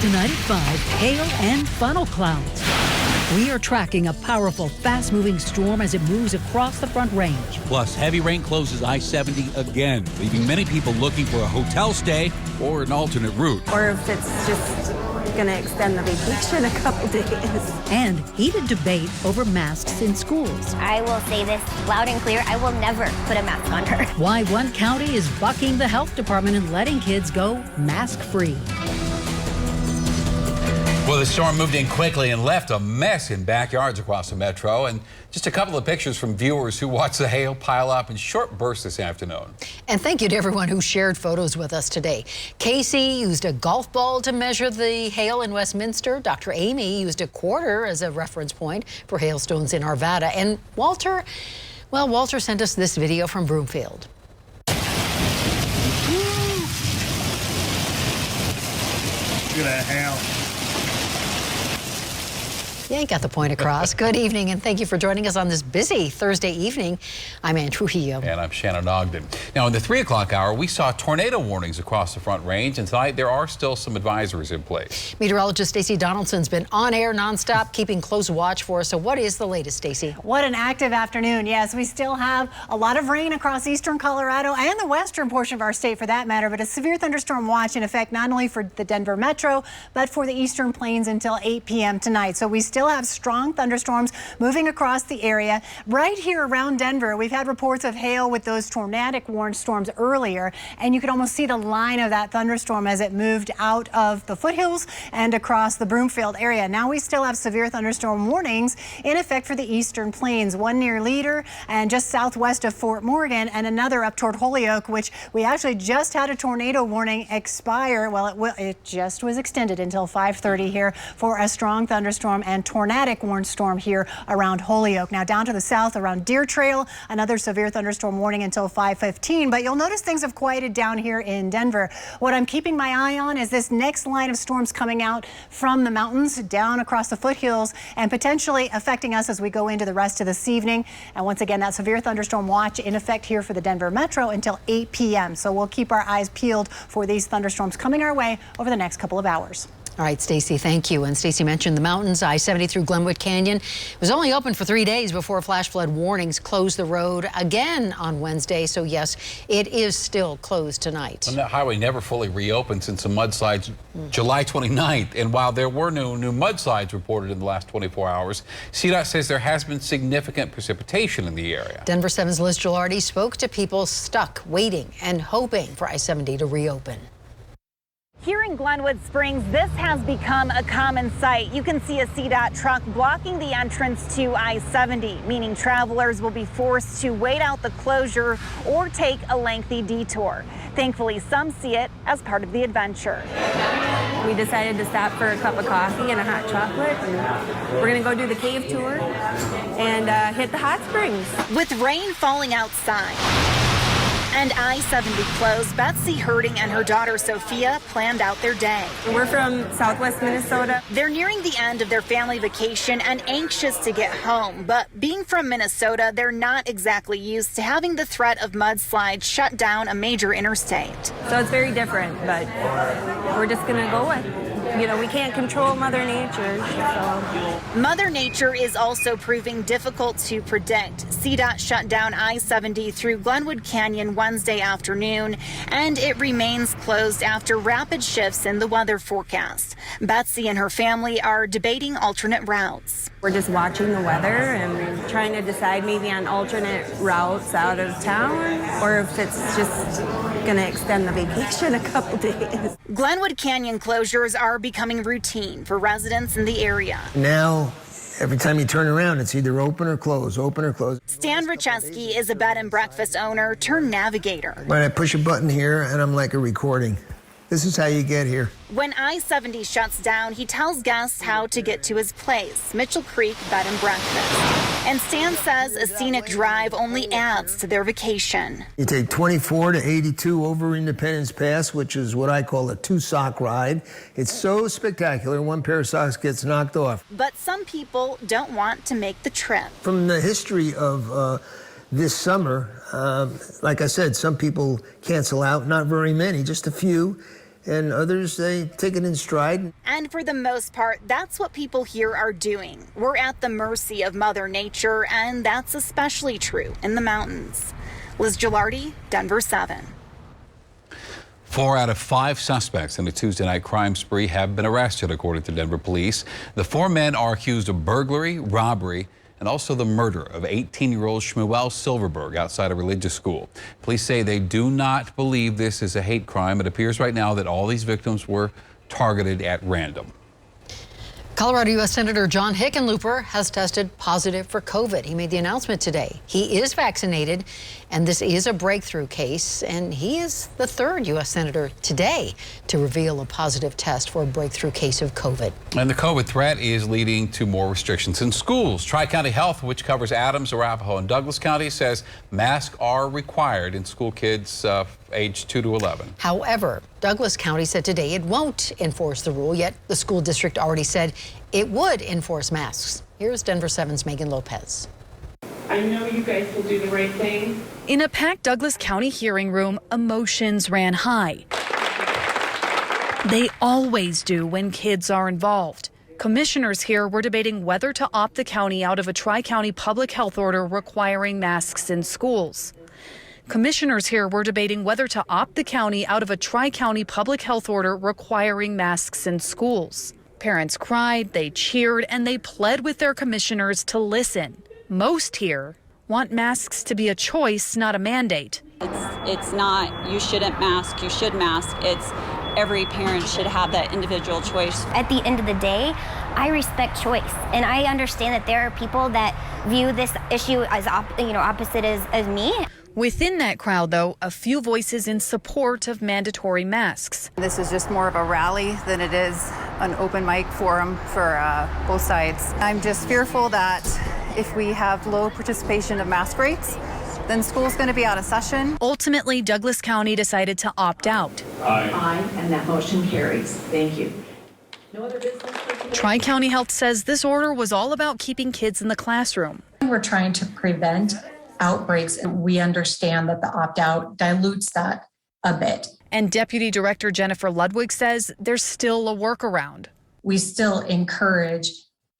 Tonight at 5, hail and funnel clouds. We are tracking a powerful, fast-moving storm as it moves across the Front Range. Plus, heavy rain closes I-70 again, leaving many people looking for a hotel stay or an alternate route. Or if it's just going to extend the vacation a couple days. And heated debate over masks in schools. I will say this loud and clear, I will never put a mask on her. Why one county is bucking the health department and letting kids go mask-free. Well, the storm moved in quickly and left a mess in backyards across the metro. And just a couple of pictures from viewers who watched the hail pile up in short bursts this afternoon. And thank you to everyone who shared photos with us today. Casey used a golf ball to measure the hail in Westminster. Dr. Amy used a quarter as a reference point for hailstones in Arvada. And Walter sent us this video from Broomfield. Look at that hail. You ain't got the point across. Good evening, and thank you for joining us on this busy Thursday evening. I'm Ann Trujillo. And I'm Shannon Ogden. Now, in the 3 o'clock hour, we saw tornado warnings across the Front Range, and tonight there are still some advisories in place. Meteorologist Stacey Donaldson's been on air nonstop, keeping close watch for us. So what is the latest, Stacey? What an active afternoon. Yes, we still have a lot of rain across eastern Colorado and the western portion of our state for that matter, but a severe thunderstorm watch in effect not only for the Denver metro, but for the eastern plains until 8 p.m. tonight. So we still have strong thunderstorms moving across the area. Right here around Denver, we've had reports of hail with those tornadic warned storms earlier, and you could almost see the line of that thunderstorm as it moved out of the foothills and across the Broomfield area. Now we still have severe thunderstorm warnings in effect for the eastern plains, one near Leader and just southwest of Fort Morgan, and another up toward Holyoke, which we actually just had a tornado warning expire. Well, it just was extended until 5:30 here for a strong thunderstorm and tornadic warned storm here around Holyoke. Now down to the south around Deer Trail, another severe thunderstorm warning until 5:15. But you'll notice things have quieted down here in Denver. What I'm keeping my eye on is this next line of storms coming out from the mountains down across the foothills and potentially affecting us as we go into the rest of this evening. And once again, that severe thunderstorm watch in effect here for the Denver metro until 8 p.m. So we'll keep our eyes peeled for these thunderstorms coming our way over the next couple of hours. All right, Stacey, thank you. And Stacey mentioned the mountains. I-70 through Glenwood Canyon was only open for 3 days before flash flood warnings closed the road again on Wednesday. So yes, it is still closed tonight. And that highway never fully reopened since the mudslides July 29th. And while there were no new mudslides reported in the last 24 hours, CDOT says there has been significant precipitation in the area. Denver7's Liz Gilardi spoke to people stuck, waiting and hoping for I-70 to reopen. Here in Glenwood Springs, this has become a common sight. You can see a CDOT truck blocking the entrance to I-70, meaning travelers will be forced to wait out the closure or take a lengthy detour. Thankfully, some see it as part of the adventure. We decided to stop for a cup of coffee and a hot chocolate. And we're going to go do the cave tour and hit the hot springs. With rain falling outside and I-70 closed, Betsy Herding and her daughter Sophia planned out their day. We're from Southwest Minnesota. They're nearing the end of their family vacation and anxious to get home. But being from Minnesota, they're not exactly used to having the threat of mudslides shut down a major interstate. So it's very different, but we're just going to go with it. You know, we can't control Mother Nature. So. Mother Nature is also proving difficult to predict. CDOT shut down I-70 through Glenwood Canyon Wednesday afternoon, and it remains closed after rapid shifts in the weather forecast. Betsy and her family are debating alternate routes. We're just watching the weather and trying to decide maybe on alternate routes out of town, or if it's just going to extend the vacation a couple days. Glenwood Canyon closures are becoming routine for residents in the area. Now, every time you turn around, it's either open or closed, open or closed. Stan Richeski is a bed and breakfast owner turned navigator. When I push a button here, and I'm like a recording. This is how you get here. When I-70 shuts down, he tells guests how to get to his place, Mitchell Creek Bed and Breakfast. And Stan says a scenic drive only adds to their vacation. You take 24 to 82 over Independence Pass, which is what I call a two-sock ride. It's so spectacular, one pair of socks gets knocked off. But some people don't want to make the trip. From the history of this summer, like I said, some people cancel out, not very many, just a few. and others, they take it in stride. And for the most part, that's what people here are doing. We're at the mercy of Mother Nature, and that's especially true in the mountains. Liz Gilardi, Denver 7. 4 out of 5 suspects in a Tuesday night crime spree have been arrested, according to Denver police. The 4 men are accused of burglary, robbery, and also the murder of 18-year-old Shmuel Silverberg outside a religious school. Police say they do not believe this is a hate crime. It appears right now that all these victims were targeted at random. Colorado U.S. Senator John Hickenlooper has tested positive for COVID. He made the announcement today. He is vaccinated, and this is a breakthrough case, and he is the 3rd U.S. Senator today to reveal a positive test for a breakthrough case of COVID. And the COVID threat is leading to more restrictions in schools. Tri-County Health, which covers Adams, Arapahoe, and Douglas County, says masks are required in school kids age 2 to 11. However, Douglas County said today it won't enforce the rule, yet the school district already said it would enforce masks. Here's Denver 7's Megan Lopez. I know you guys will do the right thing. In a packed Douglas County hearing room, emotions ran high. They always do when kids are involved. Commissioners here were debating whether to opt the county out of a tri-county public health order requiring masks in schools. Commissioners here were debating whether to opt the county out of a tri-county public health order requiring masks in schools. Parents cried, they cheered, and they pled with their commissioners to listen. Most here want masks to be a choice, not a mandate. It's not you shouldn't mask, you should mask. It's every parent should have that individual choice. At the end of the day, I respect choice, and I understand that there are people that view this issue as opposite as me. Within that crowd, though, a few voices in support of mandatory masks. This is just more of a rally than it is an open mic forum for both sides. I'm just fearful that if we have low participation of mask rates, then school's going to be out of session. Ultimately, Douglas County decided to opt out. Aye, and that motion carries. Thank you. No other business. Tri-County Health says this order was all about keeping kids in the classroom. We're trying to prevent outbreaks, and we understand that the opt-out dilutes that a bit. And Deputy Director Jennifer Ludwig says there's still a workaround. We still encourage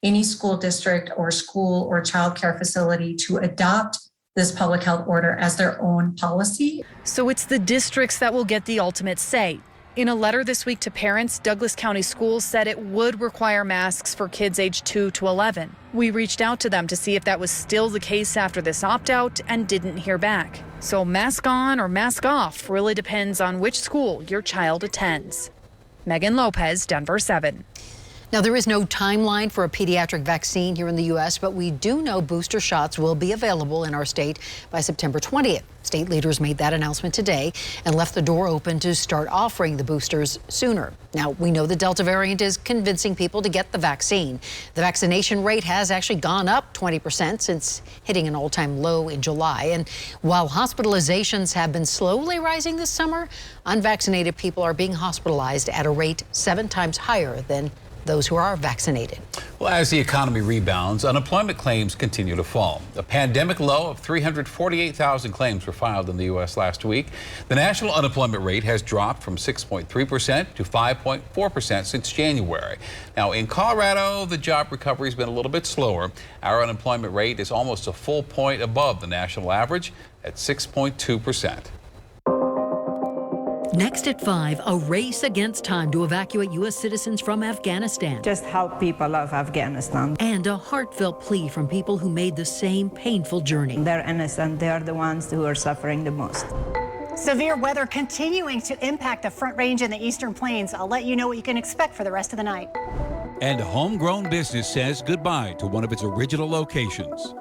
any school district or school or child care facility to adopt this public health order as their own policy. So it's the districts that will get the ultimate say. In a letter this week to parents, Douglas County Schools said it would require masks for kids aged 2 to 11. We reached out to them to see if that was still the case after this opt-out and didn't hear back. So mask on or mask off really depends on which school your child attends. Megan Lopez, Denver 7. Now, there is no timeline for a pediatric vaccine here in the U.S., but we do know booster shots will be available in our state by September 20th. State leaders made that announcement today and left the door open to start offering the boosters sooner. Now, we know the Delta variant is convincing people to get the vaccine. The vaccination rate has actually gone up 20% since hitting an all-time low in July. And while hospitalizations have been slowly rising this summer, unvaccinated people are being hospitalized at a rate 7 times higher than those who are vaccinated. Well, as the economy rebounds, unemployment claims continue to fall. A pandemic low of 348,000 claims were filed in the U.S. last week. The national unemployment rate has dropped from 6.3% to 5.4% since January. Now, in Colorado, the job recovery has been a little bit slower. Our unemployment rate is almost a full point above the national average at 6.2%. Next at 5, a race against time to evacuate U.S. citizens from Afghanistan. Just help people of Afghanistan. And a heartfelt plea from people who made the same painful journey. They're innocent. They're the ones who are suffering the most. Severe weather continuing to impact the Front Range and the Eastern Plains. I'll let you know what you can expect for the rest of the night. And homegrown business says goodbye to one of its original locations.